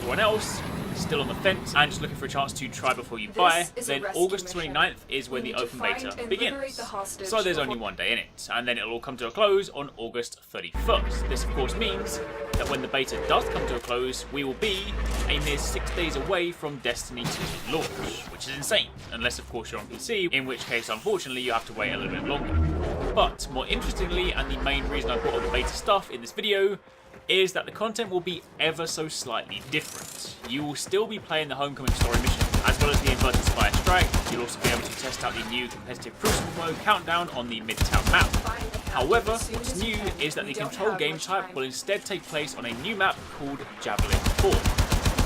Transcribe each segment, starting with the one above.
everyone else, still on the fence and just looking for a chance to try before you buy, then August 29th is when the open beta begins. So there's only one day in it, and then it'll all come to a close on August 31st. This of course means that when the beta does come to a close, we will be a mere 6 days away from Destiny 2 launch, which is insane, unless of course you're on PC, in which case unfortunately you have to wait a little bit longer. But more interestingly, and the main reason I brought all the beta stuff in this video, is that the content will be ever so slightly different. You will still be playing the Homecoming story mission, as well as the Inverted Spire Strike. You'll also be able to test out the new competitive Crucible mode countdown on the Midtown map. However, what's new is that the control game type will instead take place on a new map called Javelin 4.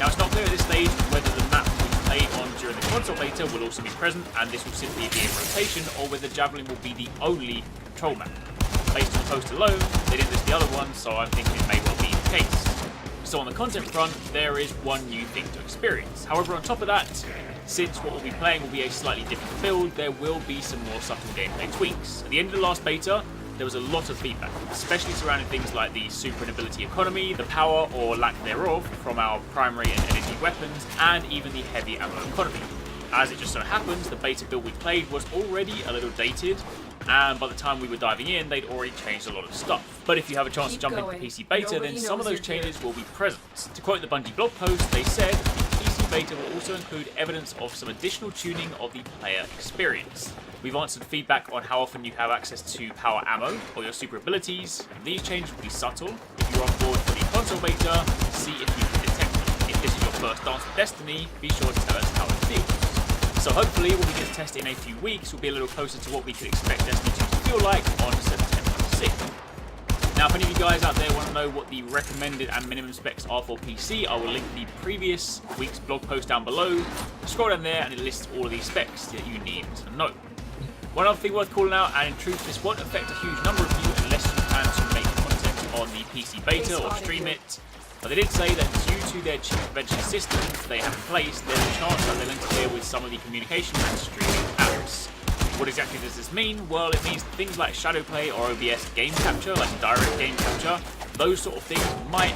Now it's not clear at this stage whether the map we played on during the console beta will also be present, and this will simply be in rotation, or whether Javelin will be the only control map. Based on the post alone, they didn't list the other ones, so I'm thinking it may well be the case. So on the content front, there is one new thing to experience. However, on top of that, since what we'll be playing will be a slightly different build, there will be some more subtle gameplay tweaks. At the end of the last beta, there was a lot of feedback, especially surrounding things like the super inability economy, the power or lack thereof from our primary and energy weapons, and even the heavy ammo economy. As it just so happens, the beta build we played was already a little dated, and by the time we were diving in, they'd already changed a lot of stuff. But if you have a chance to jump into the PC beta, then some of those changes will be present. To quote the Bungie blog post, they said, the PC beta will also include evidence of some additional tuning of the player experience. We've answered feedback on how often you have access to power ammo or your super abilities. These changes will be subtle. If you're on board for the console beta, see if you can detect them. If this is your first dance with Destiny, be sure to tell us how it feels. So hopefully when we get to test it in a few weeks, we'll be a little closer to what we could expect Destiny 2 to feel like on September 6th. Now if any of you guys out there want to know what the recommended and minimum specs are for PC, I will link the previous week's blog post down below. Scroll down there and it lists all of these specs that you need to know. One other thing worth calling out, and in truth this won't affect a huge number of you unless you plan to make content on the PC beta or stream it, but they did say that due to their cheap prevention systems they have in place, there's a chance that they'll interfere with some of the communication and streaming apps. What exactly does this mean? Well, it means things like Shadowplay or OBS game capture, like direct game capture, those sort of things might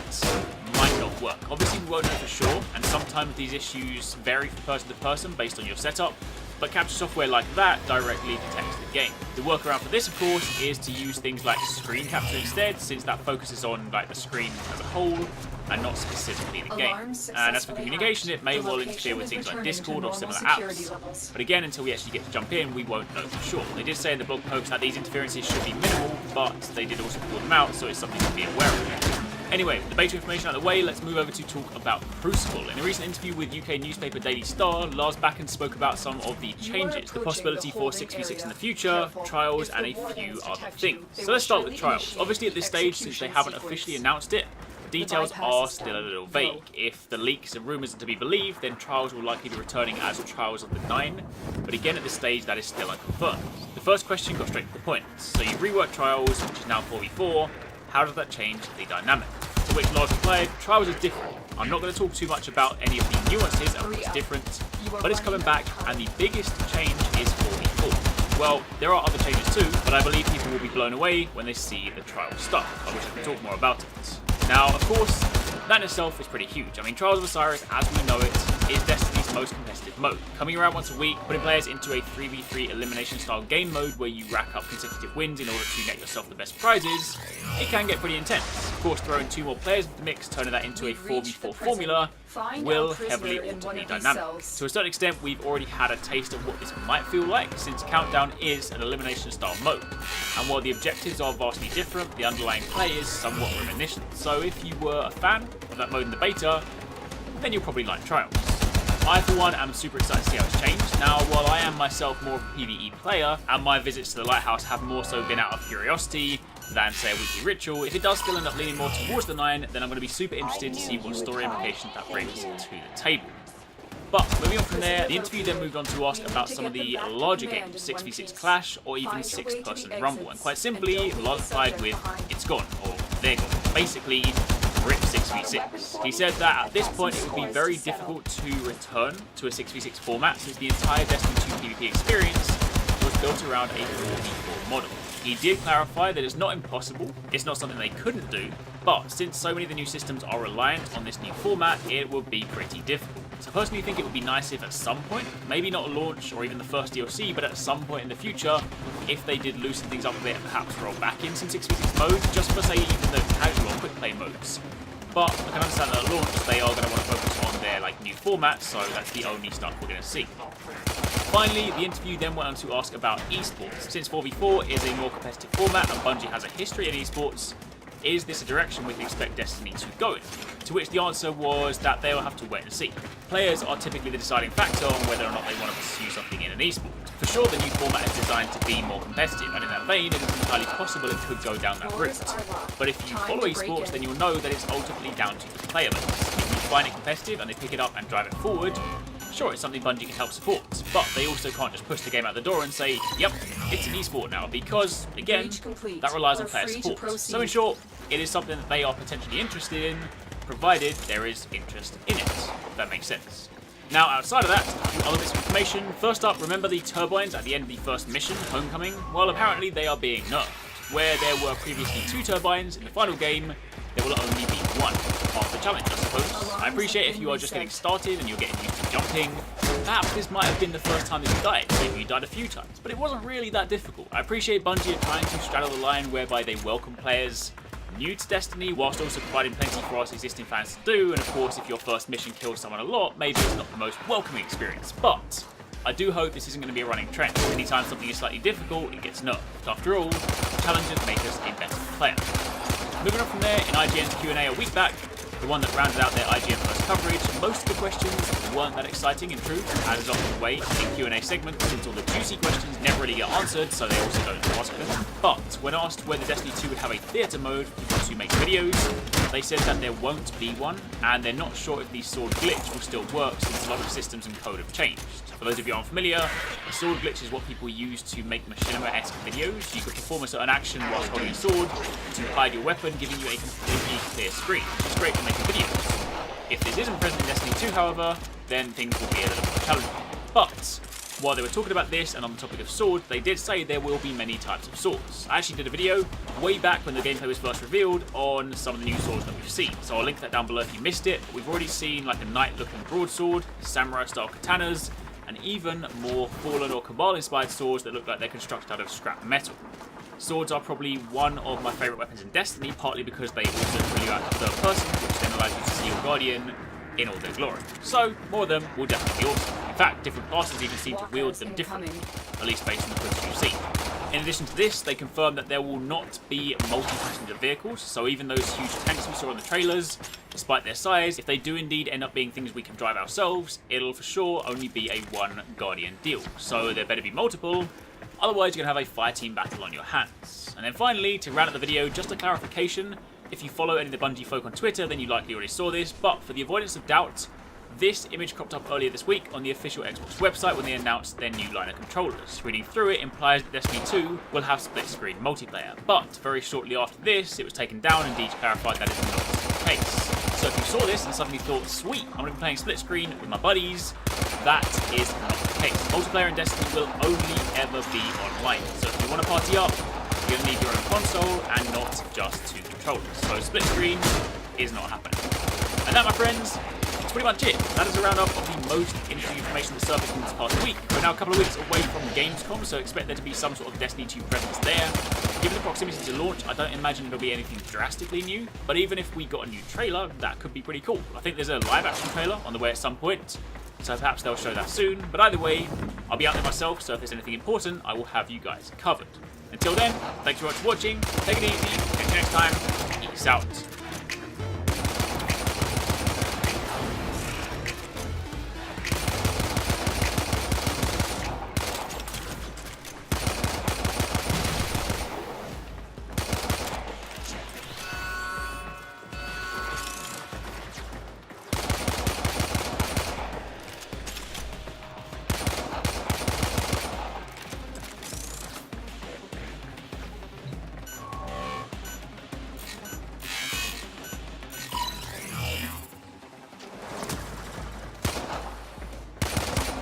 not work. Obviously we won't know for sure, and sometimes these issues vary from person to person based on your setup, but capture software like that directly detects the game. The workaround for this, of course, is to use things like screen capture instead, since that focuses on like the screen as a whole and not specifically the game. And as for communication, it may well interfere with things like Discord or similar apps. But again, until we actually get to jump in, we won't know for sure. They did say in the blog post that these interferences should be minimal, but they did also call them out, so it's something to be aware of. Anyway, the beta information out of the way, let's move over to talk about Crucible. In a recent interview with UK newspaper Daily Star, Lars Bakken spoke about some of the changes, the possibility for 6v6 in the future, trials, and a few other things. So let's start with trials. Obviously at this stage, since they haven't officially announced it, details are still a little vague. If the leaks and rumours are to be believed, then trials will likely be returning as Trials of the Nine, but again at this stage that is still unconfirmed. The first question got straight to the point. So you rework Trials, which is now 4v4, how does that change the dynamic? To which Lars replied, Trials is different. I'm not going to talk too much about any of the nuances and what's different, but it's coming back, and the biggest change is 4v4. Well, there are other changes too, but I believe people will be blown away when they see the Trials stuff. I wish I could talk more about it. Now, of course, that in itself is pretty huge. I mean, Trials of Osiris, as we know it, is Destiny's most competitive mode. Coming around once a week, putting players into a 3v3 elimination style game mode where you rack up consecutive wins in order to net yourself the best prizes, it can get pretty intense. Of course, throwing 2 more players into the mix, turning that into a 4v4 formula, will heavily alter the dynamic. To a certain extent, we've already had a taste of what this might feel like, since Countdown is an elimination style mode. And while the objectives are vastly different, the underlying play is somewhat reminiscent. So if you were a fan of that mode in the beta, then you'll probably like Trials. I, for one, am super excited to see how it's changed. Now, while I am myself more of a PvE player, and my visits to the Lighthouse have more so been out of curiosity than, say, a weekly ritual, if it does still end up leaning more towards the 9, then I'm going to be super interested to see what story implications that brings to the table. But moving on from there, the interview then moved on to ask about some of the larger games, 6v6 Clash, or even 6-person Rumble. And quite simply, Lars replied with, it's gone, or they're gone. Basically, RIP 6v6. He said that at this point it would be very difficult to return to a 6v6 format since the entire Destiny 2 PvP experience was built around a 4v4 model. He did clarify that it's not impossible, it's not something they couldn't do, but since so many of the new systems are reliant on this new format, it would be pretty difficult. So I personally think it would be nice if at some point, maybe not at launch or even the first DLC, but at some point in the future, if they did loosen things up a bit and perhaps roll back in some 6v6 modes, just for say even the casual or quick play modes. But I can understand that at launch they are going to want to focus on their new format, so that's the only stuff we're going to see. Finally, the interview then went on to ask about esports. Since 4v4 is a more competitive format and Bungie has a history in esports, is this a direction we can expect Destiny to go in? To which the answer was that they will have to wait and see. Players are typically the deciding factor on whether or not they want to pursue something in an esport. For sure, the new format is designed to be more competitive, and in that vein, it is entirely possible it could go down that route. But if you follow esports, then you'll know that it's ultimately down to the player base. If you find it competitive and they pick it up and drive it forward, sure, it's something Bungie can help support, but they also can't just push the game out the door and say, yep, it's an esport now, because, again, that relies on player support. So in short, it is something that they are potentially interested in, provided there is interest in it, if that makes sense. Now, outside of that, a few other bits of information. First up, remember the turbines at the end of the first mission, Homecoming? Well, apparently they are being nerfed. Where there were previously 2 turbines, in the final game, there will only be 1. Half the challenge, I suppose. I appreciate if you are just getting started and you're getting used to jumping, perhaps this might have been the first time that you died, maybe you died a few times, but it wasn't really that difficult. I appreciate Bungie are trying to straddle the line whereby they welcome players new to Destiny, whilst also providing plenty for us existing fans to do, and of course if your first mission kills someone a lot, maybe it's not the most welcoming experience, but I do hope this isn't going to be a running trend. Anytime something is slightly difficult, it gets nerfed. After all, challenges make us a better player. Moving on from there, in IGN's Q&A a week back, the one that rounded out their IGN first coverage, most of the questions weren't that exciting in truth, as is often the way in Q&A segments, since all the juicy questions never really get answered, so they also don't ask them. But when asked whether Destiny 2 would have a theatre mode for people to make videos, they said that there won't be one, and they're not sure if the sword glitch will still work since a lot of systems and code have changed. For those of you unfamiliar, the sword glitch is what people use to make machinima-esque videos. You can perform a certain action whilst holding a sword to hide your weapon, giving you a completely clear screen, which is great for making videos. If this isn't present in Destiny 2, however, then things will be a little more challenging. But while they were talking about this, and on the topic of swords, they did say there will be many types of swords. I actually did a video way back when the gameplay was first revealed on some of the new swords that we've seen, so I'll link that down below if you missed it. We've already seen like a knight-looking broadsword, samurai-style katanas, and even more Fallen or Cabal-inspired swords that look like they're constructed out of scrap metal. Swords are probably one of my favourite weapons in Destiny, partly because they also pull you out in third person, which then allows you to see your Guardian in all their glory. So, more of them will definitely be awesome. In fact, different classes even seem to wield them differently, at least based on the footage you've seen. In addition to this, they confirmed that there will not be multi-passenger vehicles, so even those huge tanks we saw in the trailers, despite their size, if they do indeed end up being things we can drive ourselves, it'll for sure only be a one Guardian deal. So there better be multiple, otherwise you're going to have a fireteam battle on your hands. And then finally, to round out the video, just a clarification. If you follow any of the Bungie folk on Twitter, then you likely already saw this, but for the avoidance of doubt, this image cropped up earlier this week on the official Xbox website when they announced their new line of controllers. Reading through it implies that Destiny 2 will have split-screen multiplayer, but very shortly after this, it was taken down and Deej clarified that is not the case. So if you saw this and suddenly thought, sweet, I'm going to be playing split-screen with my buddies, that is not the case. Multiplayer in Destiny will only ever be online, so if you want to party up, you're going to need your own console and not just 2 controllers. So split-screen is not happening. And that, my friends, that's pretty much it. That is a roundup of the most interesting information that surfaced in this past week. We're now a couple of weeks away from Gamescom, so expect there to be some sort of Destiny 2 presence there. Given the proximity to launch, I don't imagine it'll be anything drastically new, but even if we got a new trailer, that could be pretty cool. I think there's a live-action trailer on the way at some point, so perhaps they'll show that soon. But either way, I'll be out there myself, so if there's anything important, I will have you guys covered. Until then, thanks very much for watching, take it easy, catch you next time, peace out.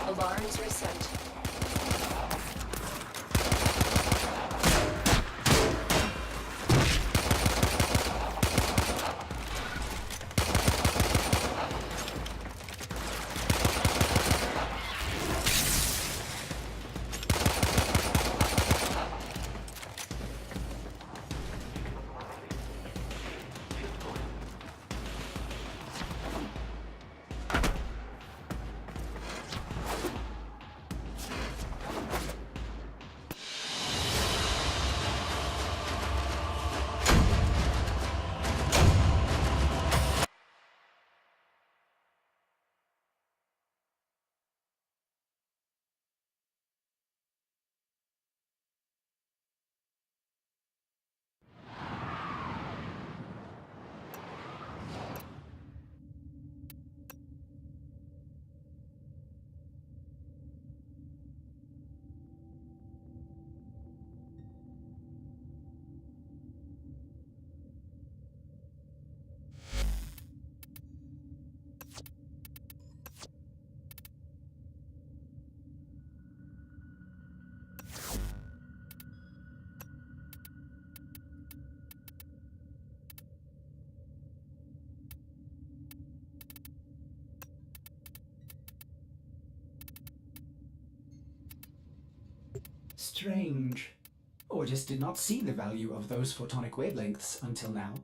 Alarms reset. Strange. Or just did not see the value of those photonic wavelengths until now.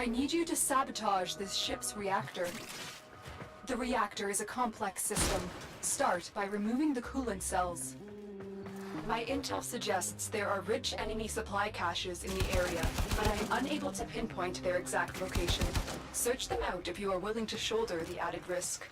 I need you to sabotage this ship's reactor. The reactor is a complex system. Start by removing the coolant cells. My intel suggests there are rich enemy supply caches in the area, but I am unable to pinpoint their exact location. Search them out if you are willing to shoulder the added risk.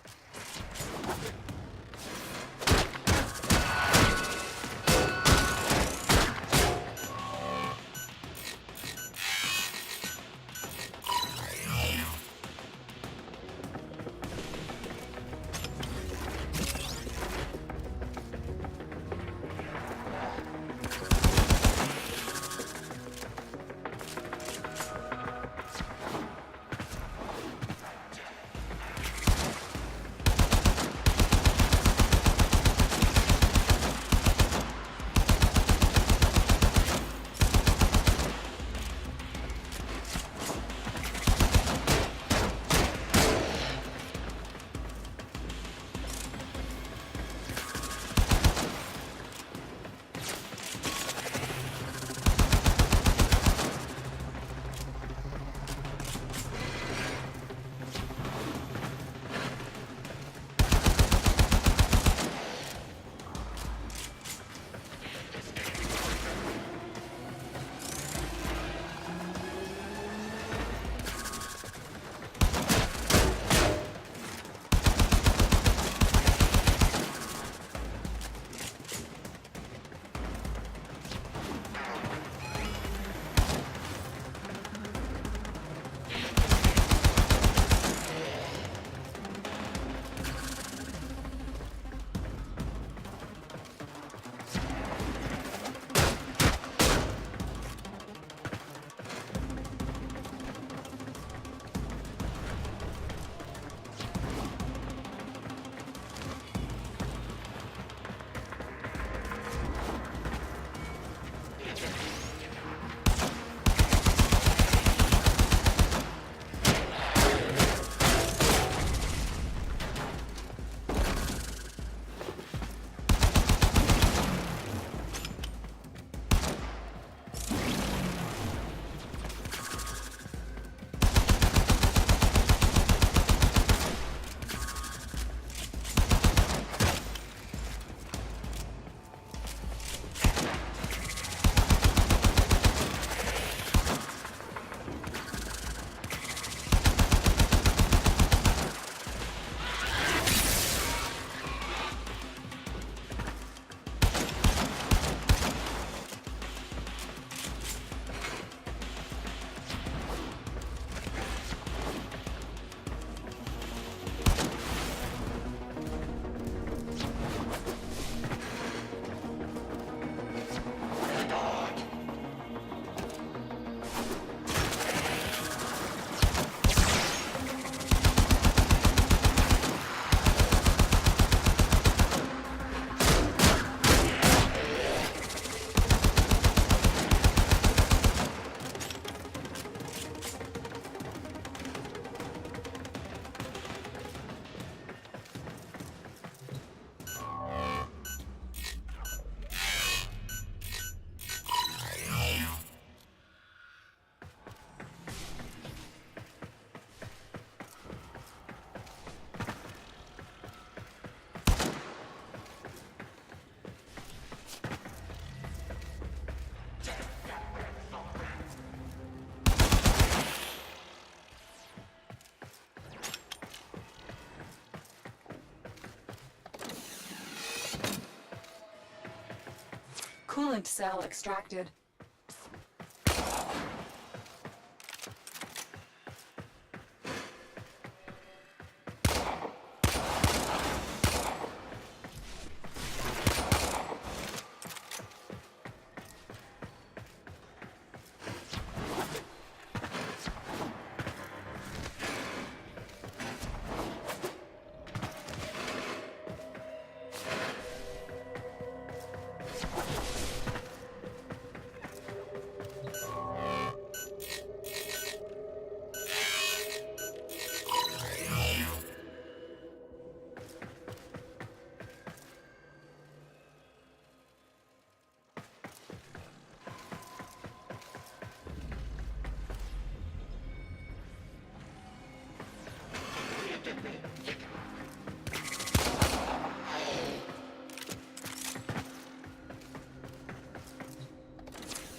Coolant cell extracted.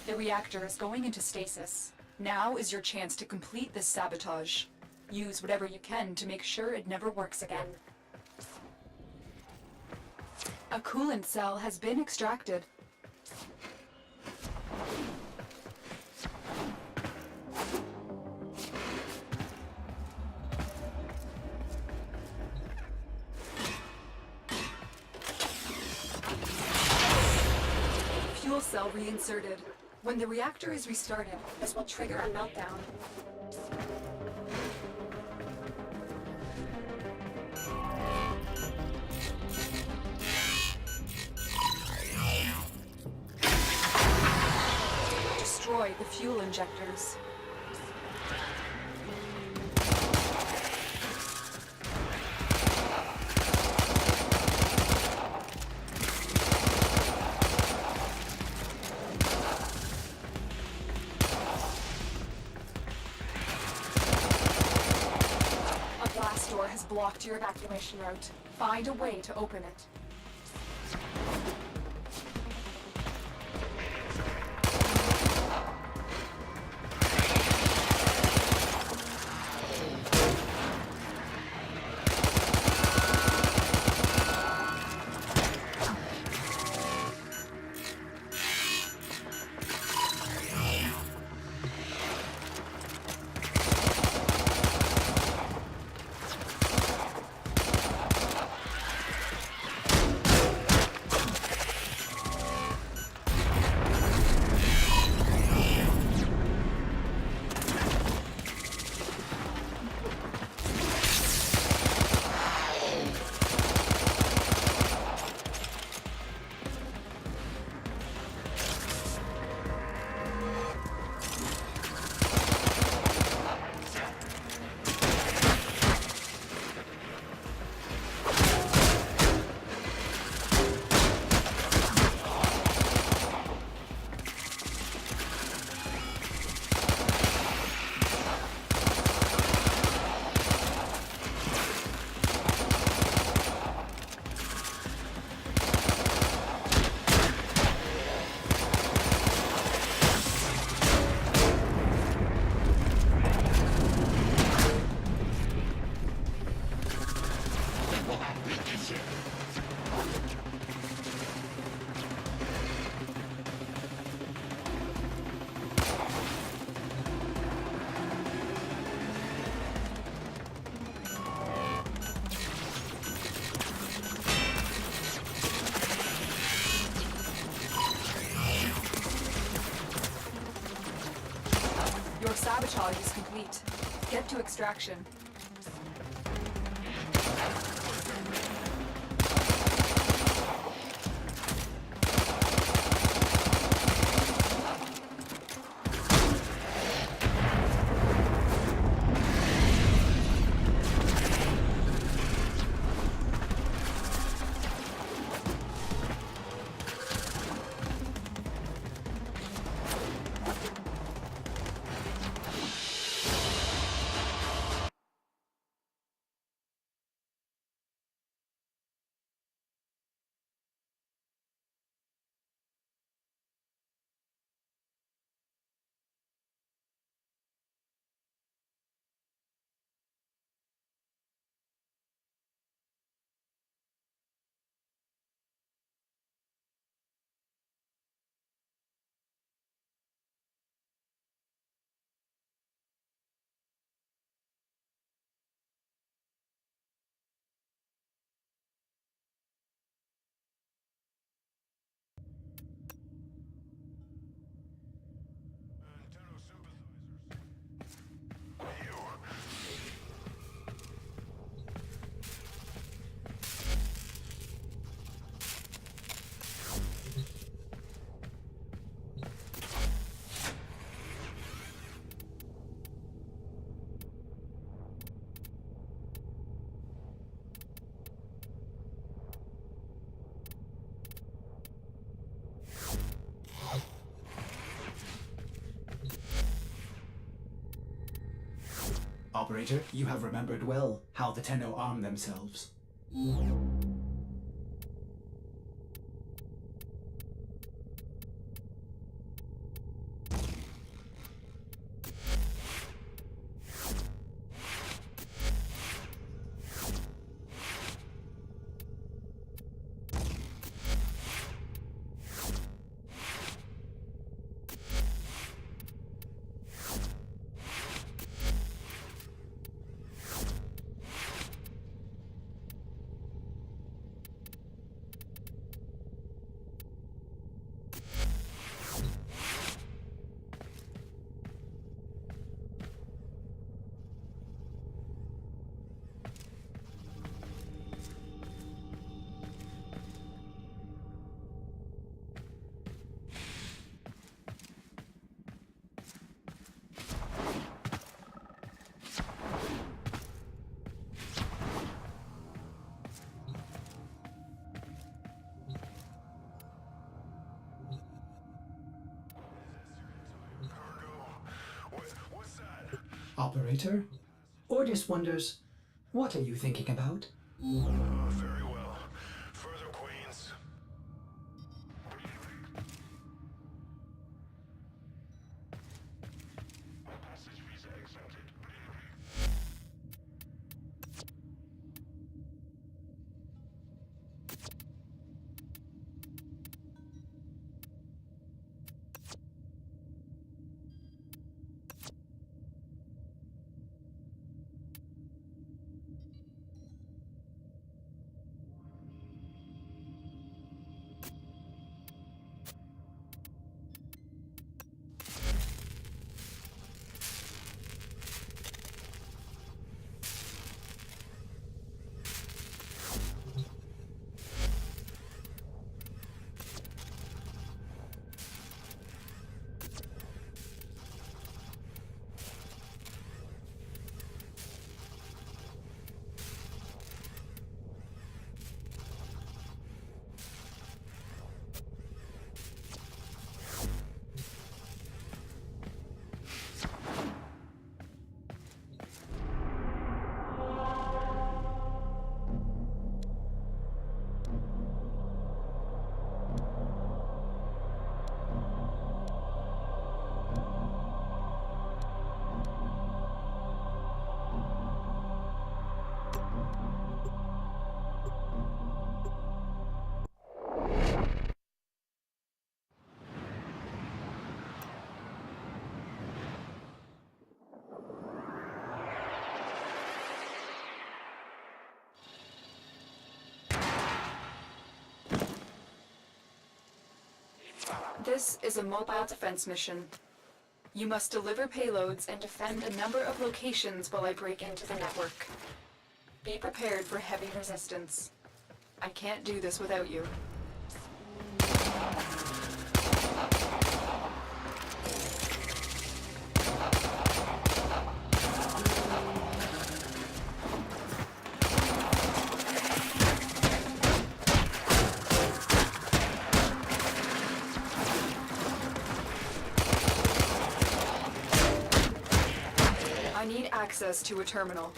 The reactor is going into stasis. Now is your chance to complete this sabotage. Use whatever you can to make sure it never works again. A coolant cell has been extracted. Fuel cell reinserted. When the reactor is restarted, this will trigger a meltdown. Destroy the fuel injectors. Blocked your evacuation route. Find a way to open it. Your sabotage is complete. Get to extraction. Operator, you have remembered well how the Tenno arm themselves. Operator? Ordis wonders, what are you thinking about? Very well. Further, Queens. Passage visa exempted. This is a mobile defense mission. You must deliver payloads and defend a number of locations while I break into the network. Be prepared for heavy resistance. I can't do this without you. I need access to a terminal.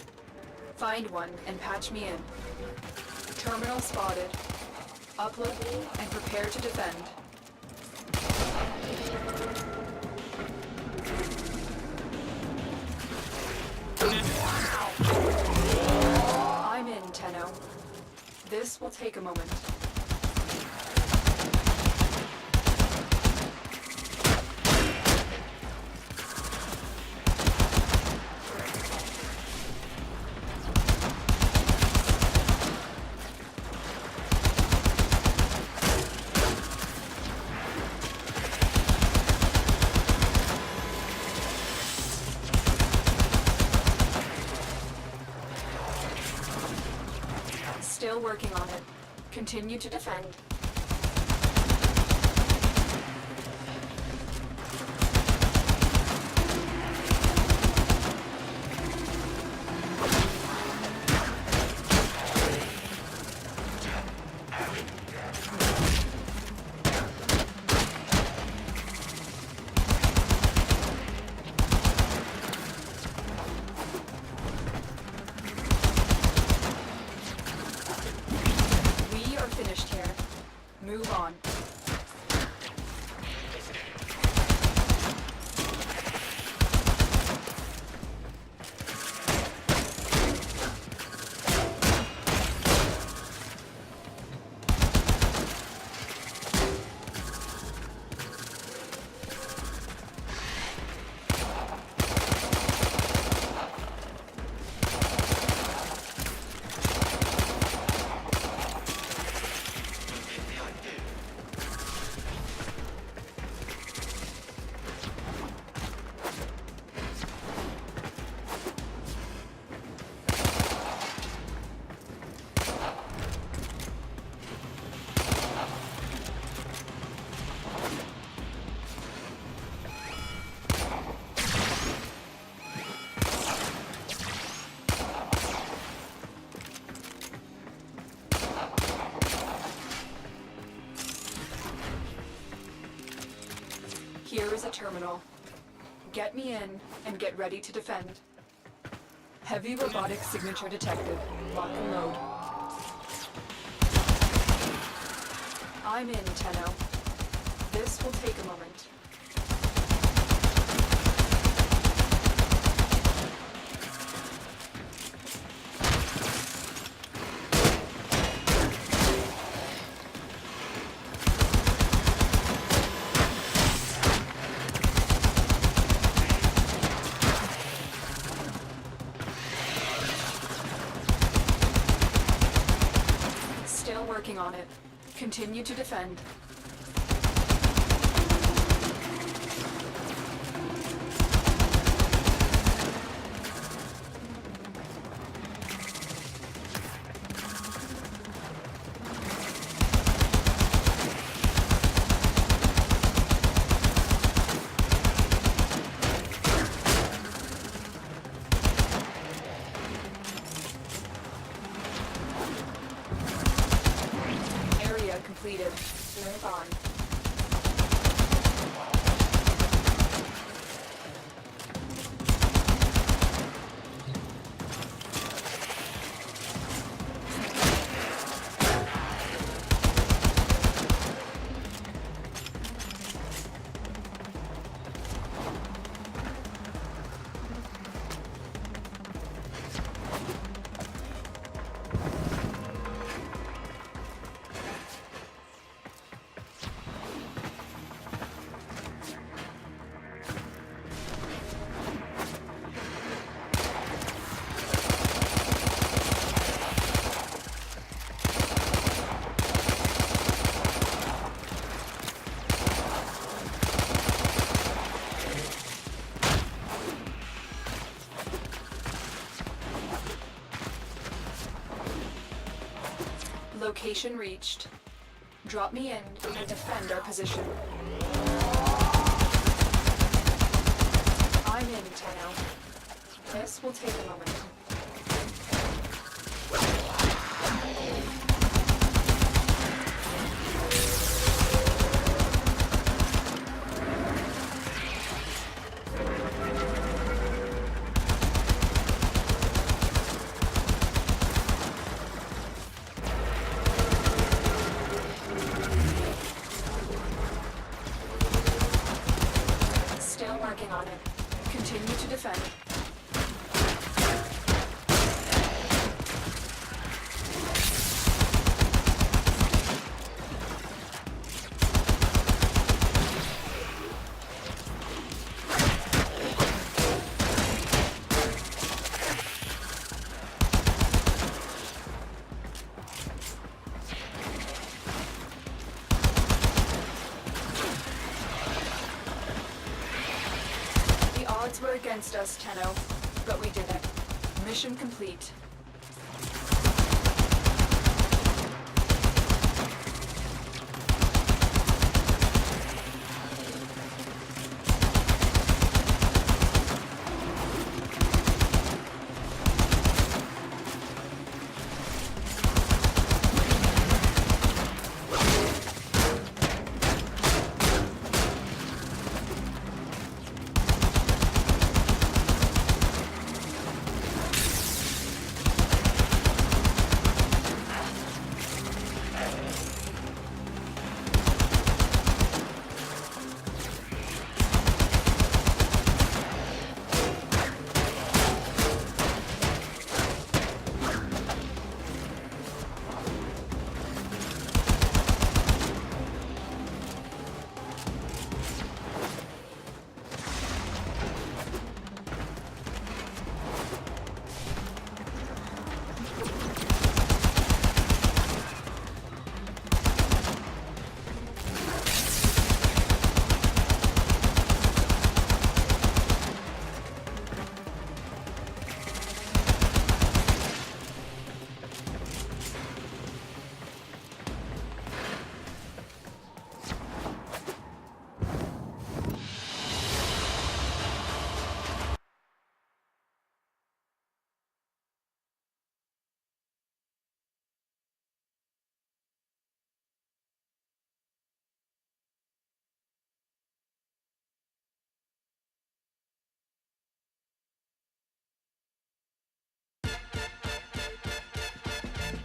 Find one and patch me in. Terminal spotted. Upload me and prepare to defend. I'm in, Tenno. This will take a moment. Still working on it. Continue to defend. Here is a terminal. Get me in and get ready to defend. Heavy robotic signature detected. Lock and load. I'm in, Tenno. This will take a moment. Still working on it. Continue to defend. Area completed. Move on. Location reached. Drop me in and defend our position. I'm in, Tenno. This will take a moment. Still working on it. Continue to defend. The odds were against us, Tenno, but we did it. Mission complete.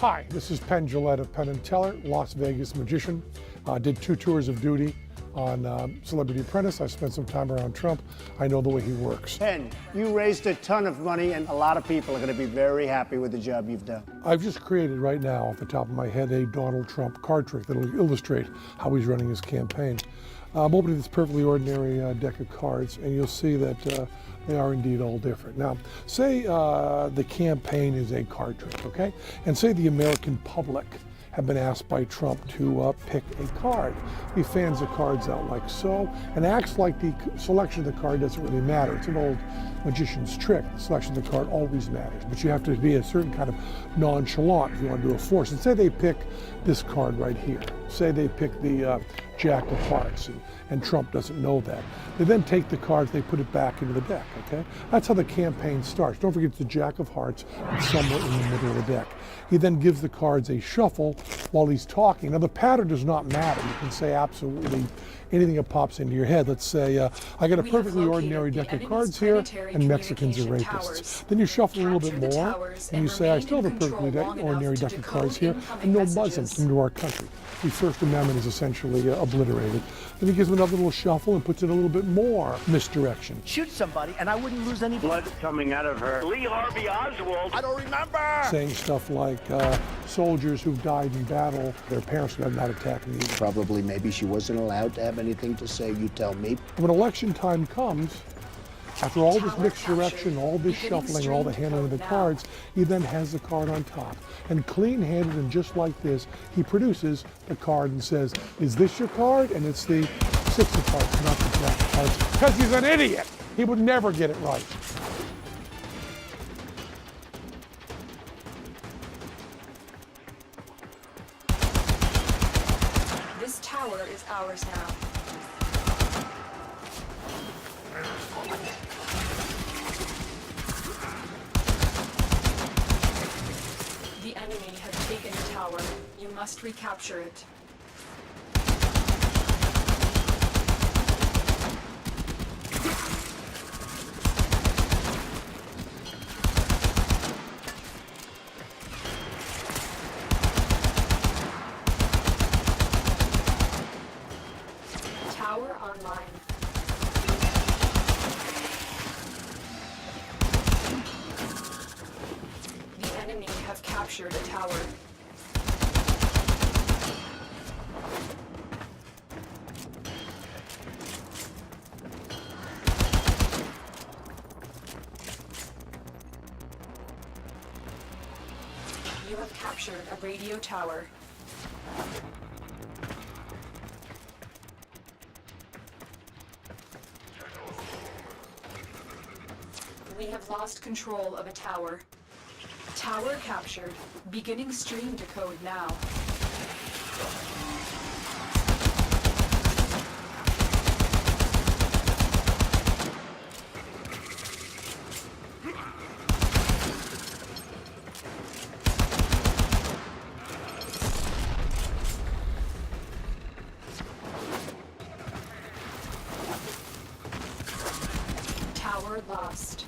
Hi, this is Penn Jillette of Penn & Teller, Las Vegas magician. Did 2 tours of duty on Celebrity Apprentice. I spent some time around Trump. I know the way he works. Penn, you raised a ton of money, and a lot of people are going to be very happy with the job you've done. I've just created right now, off the top of my head, a Donald Trump card trick that will illustrate how he's running his campaign. I'm opening this perfectly ordinary deck of cards, and you'll see that they are indeed all different. Now, say the campaign is a card trick, okay? And say the American public have been asked by Trump to pick a card. He fans the cards out like so, and acts like the selection of the card doesn't really matter. It's an old magician's trick. The selection of the card always matters, but you have to be a certain kind of nonchalant if you want to do a force. And say they pick this card right here. Say they pick the Jack of Hearts, and Trump doesn't know that. They then take the cards, they put it back into the deck, okay? That's how the campaign starts. Don't forget the Jack of Hearts is somewhere in the middle of the deck. He then gives the cards a shuffle while he's talking. Now, the pattern does not matter. You can say absolutely anything that pops into your head. Let's say, I got a perfectly ordinary deck of cards here, and Mexicans are rapists. Then you shuffle a little bit more, and you say, I still have a perfectly ordinary deck of cards here, and no Muslims come to our country. The First Amendment is essentially obliterated. Then he gives him another little shuffle and puts in a little bit more misdirection. Shoot somebody, and I wouldn't lose any blood coming out of her. Lee Harvey Oswald. I don't remember. Saying stuff like soldiers who've died in battle, their parents got not attacking either. Probably maybe she wasn't allowed to have anything to say, you tell me. When election time comes, after all this misdirection, all this shuffling, all the handling of the cards, he then has the card on top. And clean-handed and just like this, he produces the card and says, is this your card? And it's the 6 of cards, not the Jack of cards. Because he's an idiot. He would never get it right. This tower is ours now. The enemy has taken the tower. You must recapture it. Tower online. The enemy have captured a tower. You have captured a radio tower. We have lost control of a tower. Tower captured. Beginning stream decode now. Tower lost.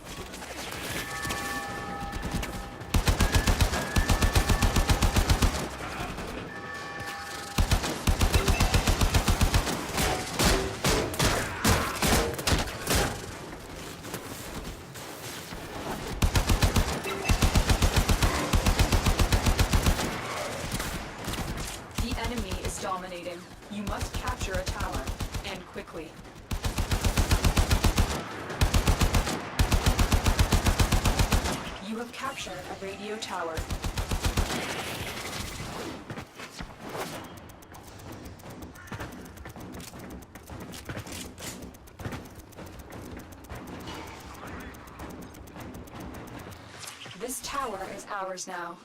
The enemy is dominating. You must capture a tower, and quickly. You have captured a radio tower. This tower is ours now.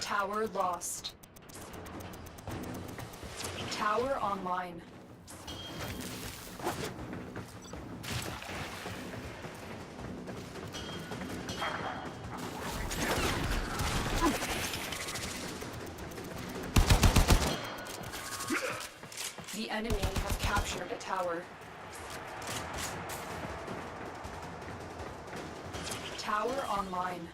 Tower lost. Tower online. The enemy has captured a tower. Tower online.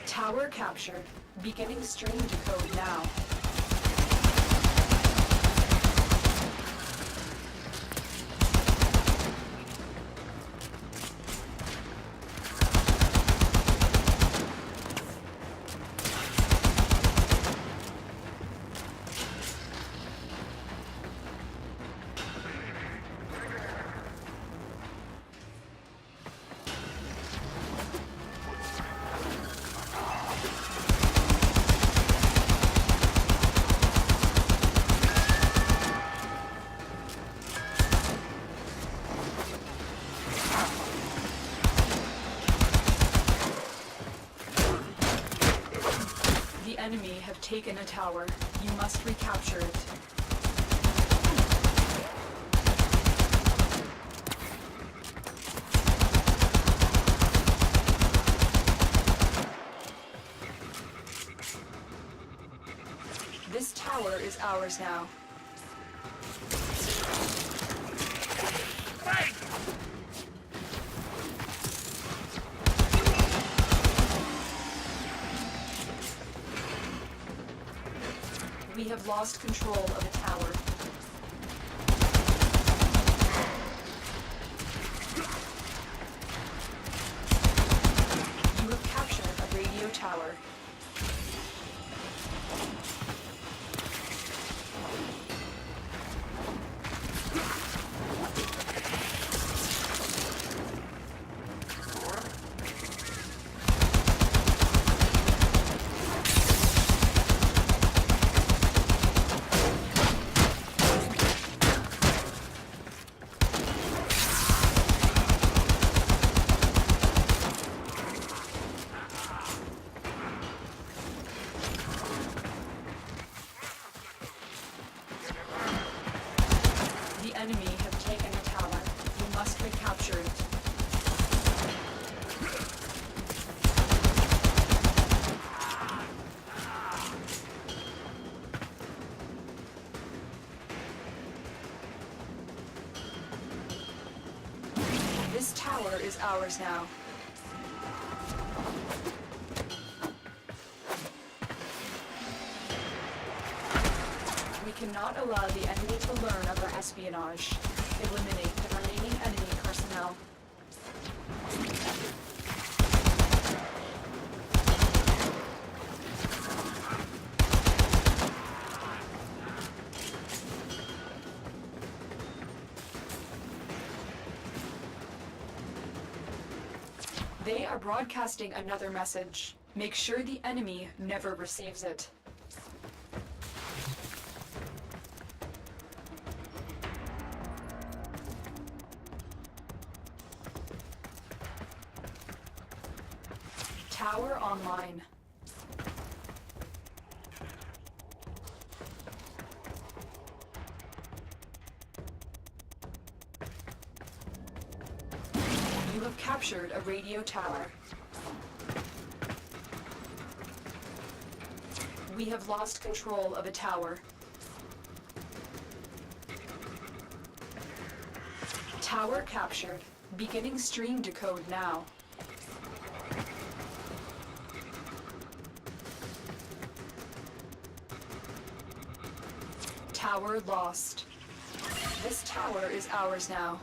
Tower captured. Beginning stream decode now. The enemy have taken a tower. You must recapture it. This tower is ours now. We have lost control of a tower. You have captured a radio tower. The enemy have taken a tower. You must recapture it. This tower is ours now. We cannot allow the enemy to learn of our espionage. Eliminate the remaining enemy personnel. They are broadcasting another message. Make sure the enemy never receives it. Tower online. You have captured a radio tower. We have lost control of a tower. Tower captured. Beginning stream decode now. Tower lost. This tower is ours now.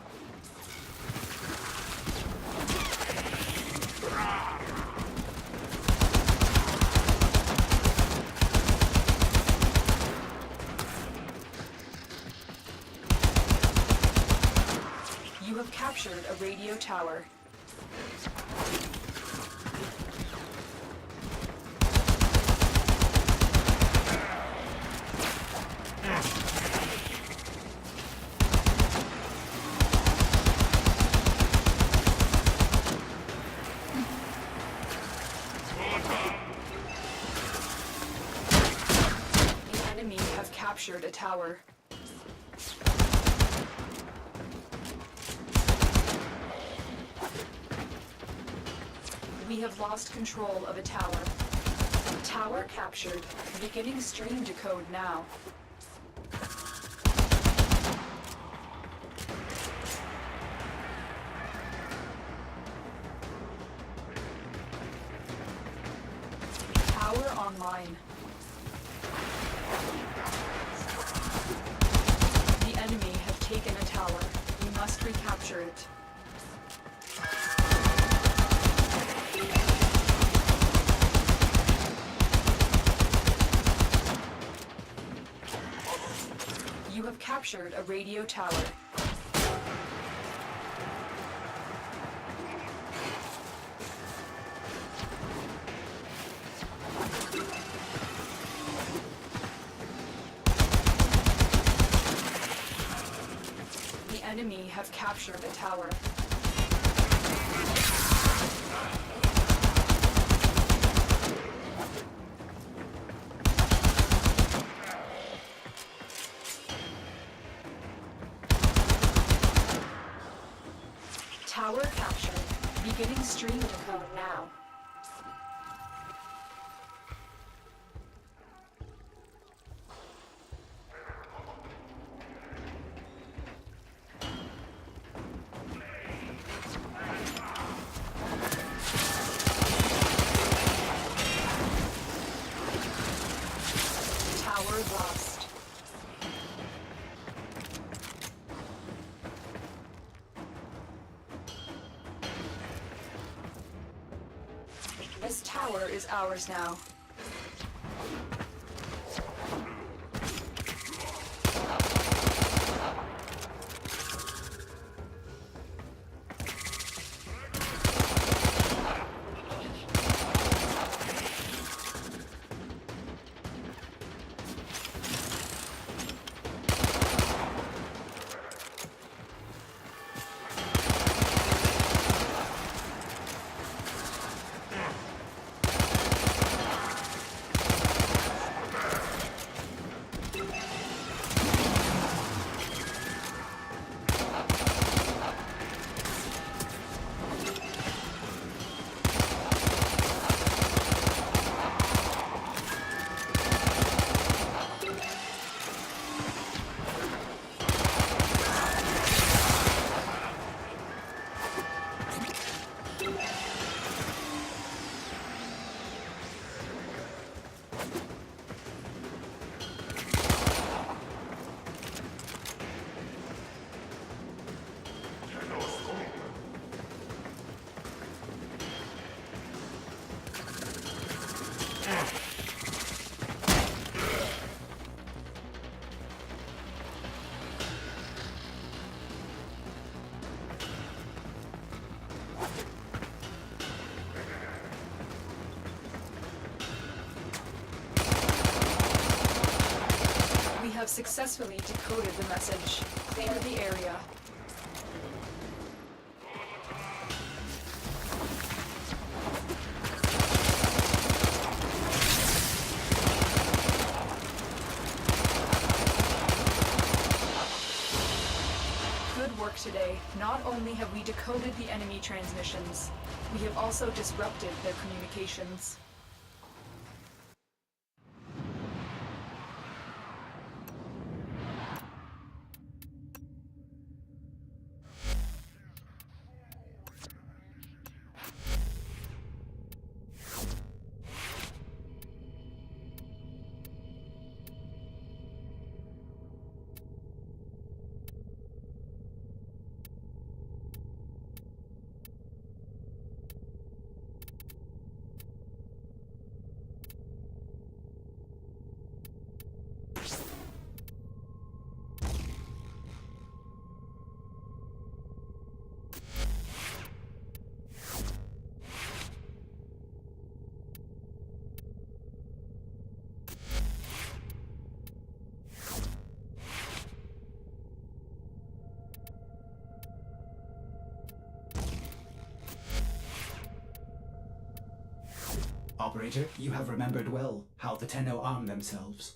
You have captured a radio tower. The enemy have captured a tower. We have lost control of a tower. Tower captured. Beginning stream decode now. Tower online. The enemy have taken a tower. We must recapture it. You have captured a radio tower. The enemy have captured a tower. Tower captured. Beginning stream decode now. Tower lost. This tower is ours now. We have successfully decoded the message. Clear the area. Good work today. Not only have we decoded the enemy transmissions, we have also disrupted their communications. Operator, you have remembered well how the Tenno arm themselves.